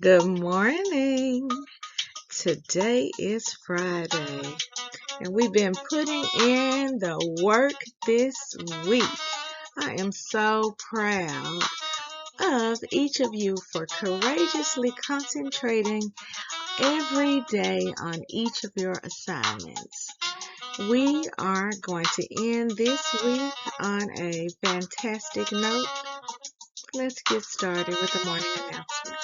Good morning. Today is Friday, and we've been putting in the work this week. I am so proud of each of you for courageously concentrating every day on each of your assignments. We are going to end this week on a fantastic note. Let's get started with the morning announcement.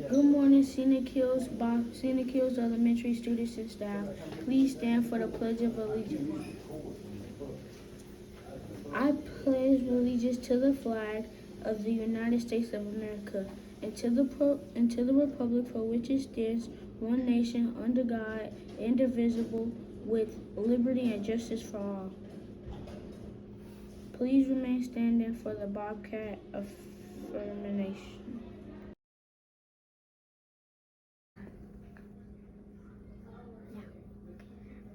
Good morning, Scenic Hills Elementary students and staff. Please stand for the Pledge of Allegiance. I pledge allegiance to the flag of the United States of America and to the republic for which it stands, one nation, under God, indivisible, with liberty and justice for all. Please remain standing for the Bobcat affirmation.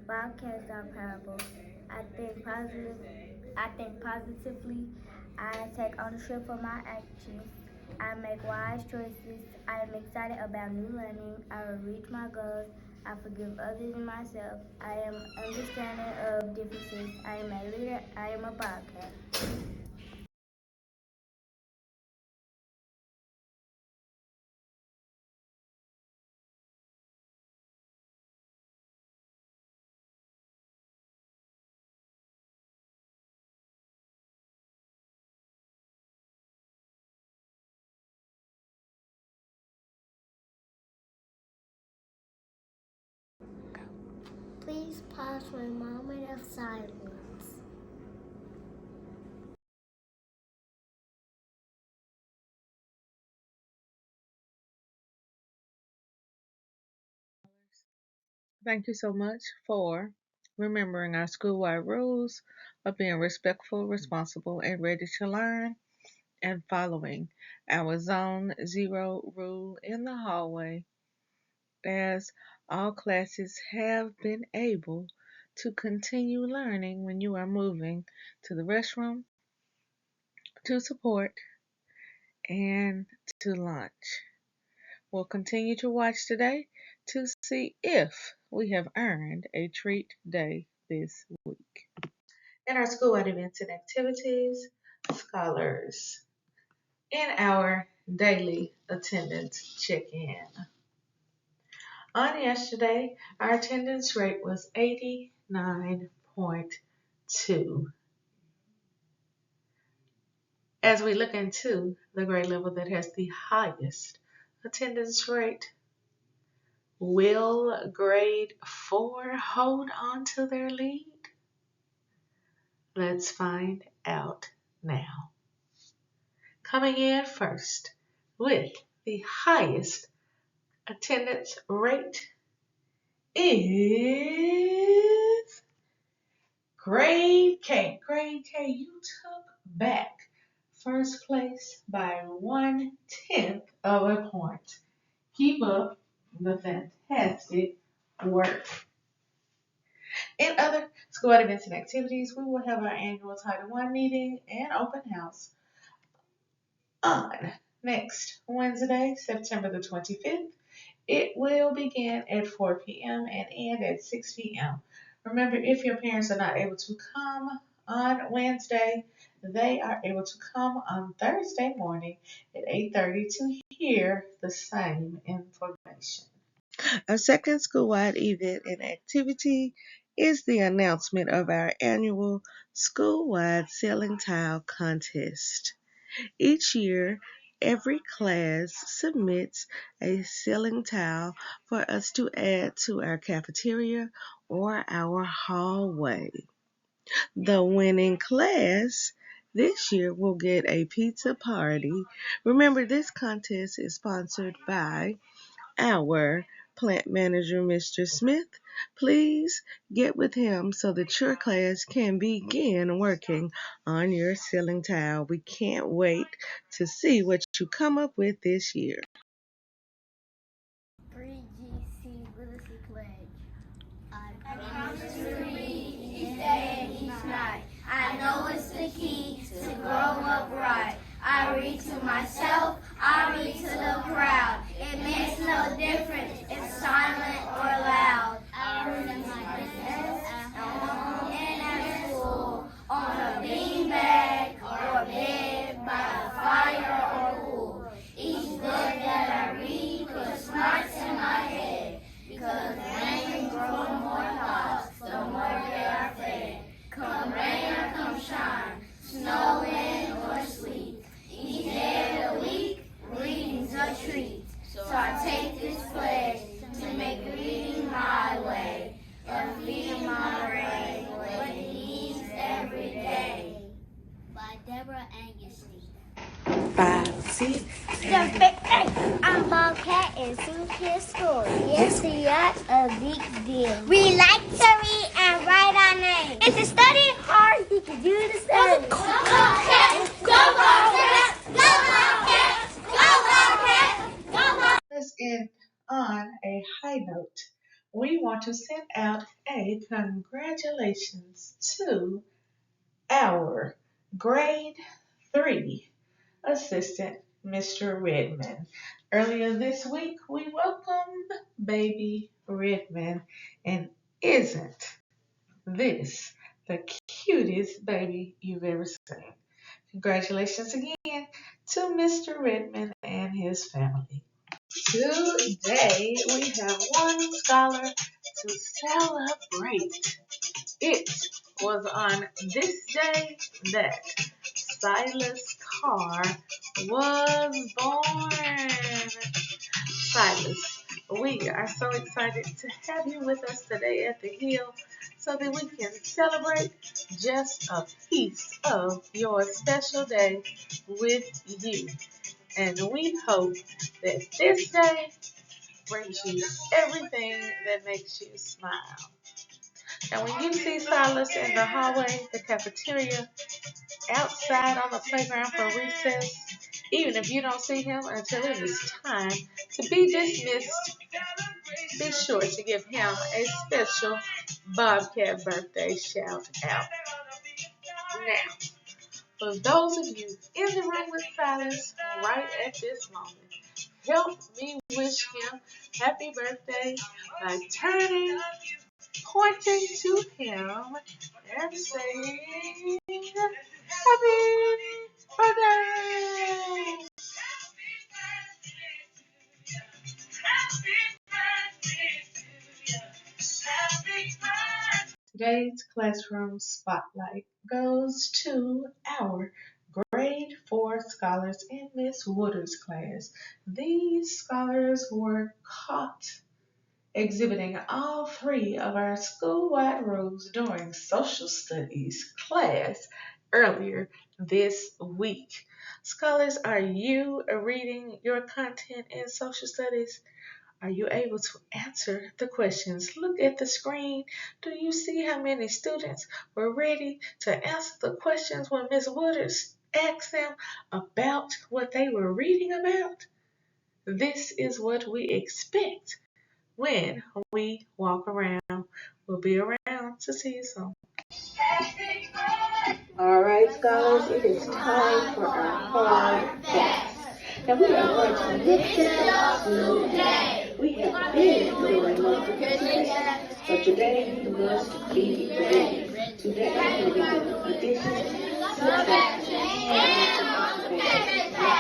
Bobcats are powerful. I think positive. I think positively. I take ownership for my actions. I make wise choices. I am excited about new learning. I will reach my goals. I forgive others and myself. I am understanding of differences. I am a leader. I am a Bobcat. Please pause for a moment of silence. Thank you so much for remembering our school-wide rules of being respectful, responsible, and ready to learn, and following our Zone Zero rule in the hallway, as all classes have been able to continue learning when you are moving to the restroom, to support, and to lunch. We'll continue to watch today to see if we have earned a treat day this week. In our school-wide events and activities, scholars in our daily attendance check-in. On yesterday, our attendance rate was 89.2. As we look into the grade level that has the highest attendance rate, will grade 4 hold on to their lead? Let's find out now. Coming in first with the highest attendance rate is grade K. Grade K, you took back first place by 1/10 of a point. Keep up the fantastic work. In other school events and activities, we will have our annual Title I meeting and open house on next Wednesday, September the 25th. It will begin at 4 p.m. and end at 6 p.m. Remember, if your parents are not able to come on Wednesday, they are able to come on Thursday morning at 8:30 to hear the same information. Our second school-wide event and activity is the announcement of our annual school-wide ceiling tile contest. Each year, every class submits a ceiling tile for us to add to our cafeteria or our hallway. The winning class this year will get a pizza party. Remember, this contest is sponsored by our Plant Manager Mr. Smith, please get with him so that your class can begin working on your ceiling tile. We can't wait to see what you come up with this year. 3GC Literacy Pledge. I promise to read each day and each night. I know it's the key to grow up right. I read to myself, I read to the crowd. It makes no difference if silent or loud. I read to my desk, at home and at school, on a beanbag or bed, by a fire or pool. Each book that I read puts smarts in my head, because rain grows more thoughts, the more they are fed. Come rain or come shine, snow, wind, or sleet, each day of the week, reading's a treat. So I take this pledge to make reading my way, of feeding my brain what it needs every day. By Deborah Angustein. 5, 6, I'm Bobcat in Scenic Hills School. Yes, we are a big deal. We like to read and write our names. If you study hard, you can do the same. Go Bobcats! Go Bobcats! Go Bobcats! Go Bobcats! Go Bobcats! Let's end on a high note. We want to send out a congratulations to our grade 3 assistant, Mr. Redmond. Earlier this week, we welcomed baby Redmond, and isn't this the cutest baby you've ever seen? Congratulations again to Mr. Redmond and his family. Today, we have one scholar to celebrate. It was on this day that Silas Carr was born. Silas, we are so excited to have you with us today at the Hill so that we can celebrate just a piece of your special day with you. And we hope that this day brings you everything that makes you smile. And when you see Silas in the hallway, the cafeteria, outside on the playground for recess, even if you don't see him until it is time to be dismissed, be sure to give him a special Bobcat birthday shout out. Now, for those of you in the room with Silas right at this moment, help me wish him happy birthday by pointing to him and saying, Happy birthday! Today's classroom spotlight goes to our grade 4 scholars in Miss Woodard's class. These scholars were caught exhibiting all 3 of our school-wide rules during social studies class earlier this week. Scholars, are you reading your content in social studies? Are you able to answer the questions? Look at the screen. Do you see how many students were ready to answer the questions when Miss Wooders asked them about what they were reading about? This is what we expect when we walk around. We'll be around to see you soon. All right, scholars, it is time for our hard facts. And we are going to listen today. We have been doing multiplication, but today we must be ready. Today we will be doing addition, subtraction, and multiplication.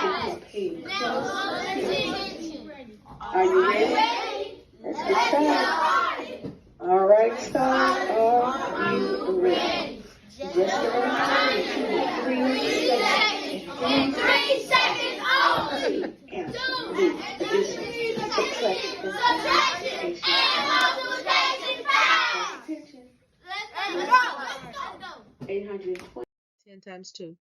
Are you ready? Let's get started. All right, scholars, are you ready? Just a reminder that you have 3 seconds. In 3 seconds only. Addition, subtraction, and multiplication power. Let's go. 820. 10 times 2.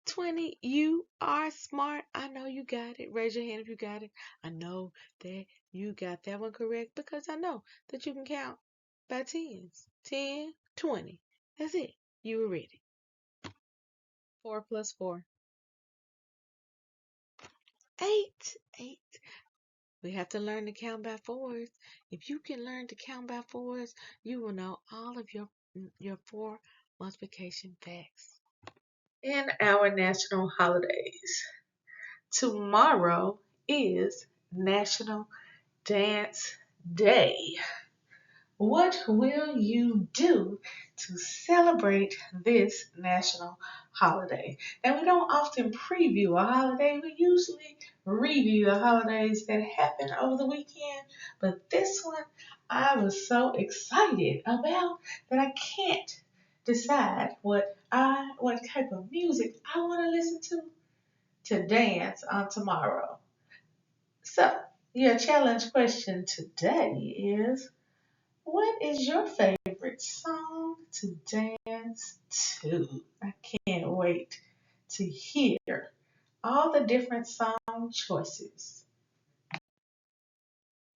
20. You are smart. I know you got it. Raise your hand if you got it. I know that you got that one correct because I know that you can count by tens. 10, 20. That's it. You were ready. 4 plus 4. 8. 8. We have to learn to count by fours. If you can learn to count by fours, you will know all of your 4 multiplication facts. In our national holidays, tomorrow is National Dance Day. What will you do to celebrate this national holiday? And we don't often preview a holiday, we usually review the holidays that happen over the weekend. But this one I was so excited about that I can't decide what type of music I want to listen to dance on tomorrow. So your challenge question today is, what is your favorite song to dance to? I can't wait to hear all the different song choices.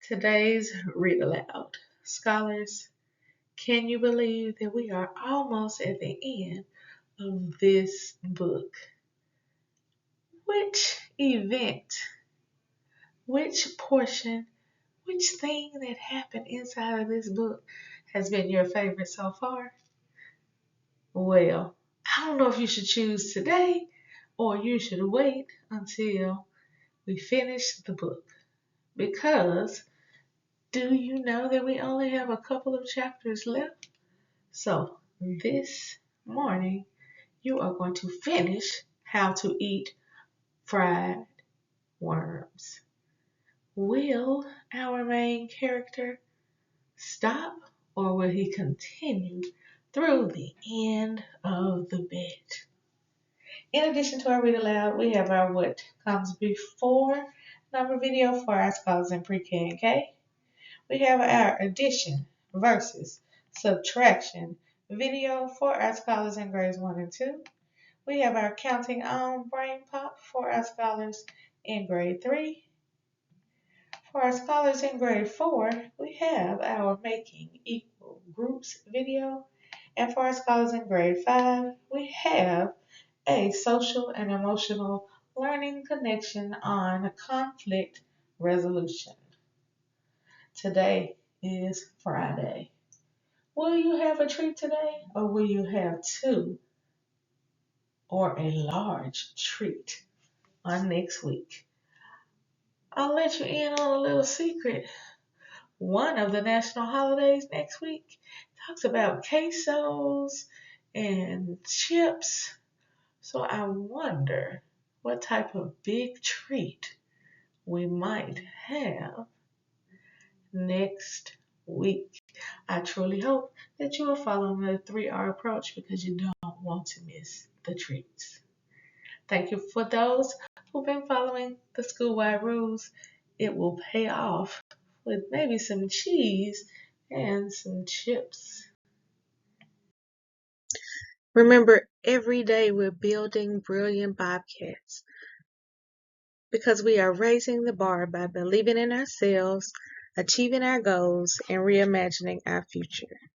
Today's read aloud. Scholars, can you believe that we are almost at the end of this book? Which event, which portion, which thing that happened inside of this book has been your favorite so far? Well, I don't know if you should choose today or you should wait until we finish the book. Because do you know that we only have a couple of chapters left? So this morning you are going to finish How to Eat Fried Worms. Will our main character stop or will he continue through the end of the book? In addition to our read aloud, we have our what comes before number video for our scholars in pre-K and K. We have our addition versus subtraction video for our scholars in grades 1 and 2. We have our counting on brain pop for our scholars in grade 3. For our scholars in grade 4, we have our making equal groups video. And for our scholars in grade 5, we have a social and emotional learning connection on conflict resolution. Today is Friday. Will you have a treat today or will you have two or a large treat on next week? I'll let you in on a little secret. One of the national holidays next week talks about quesos and chips. So I wonder what type of big treat we might have next week. I truly hope that you are following the 3R approach because you don't want to miss the treats. Thank you for those who've been following the school-wide rules. It will pay off with maybe some cheese and some chips. Remember, every day we're building brilliant Bobcats because we are raising the bar by believing in ourselves, achieving our goals, and reimagining our future.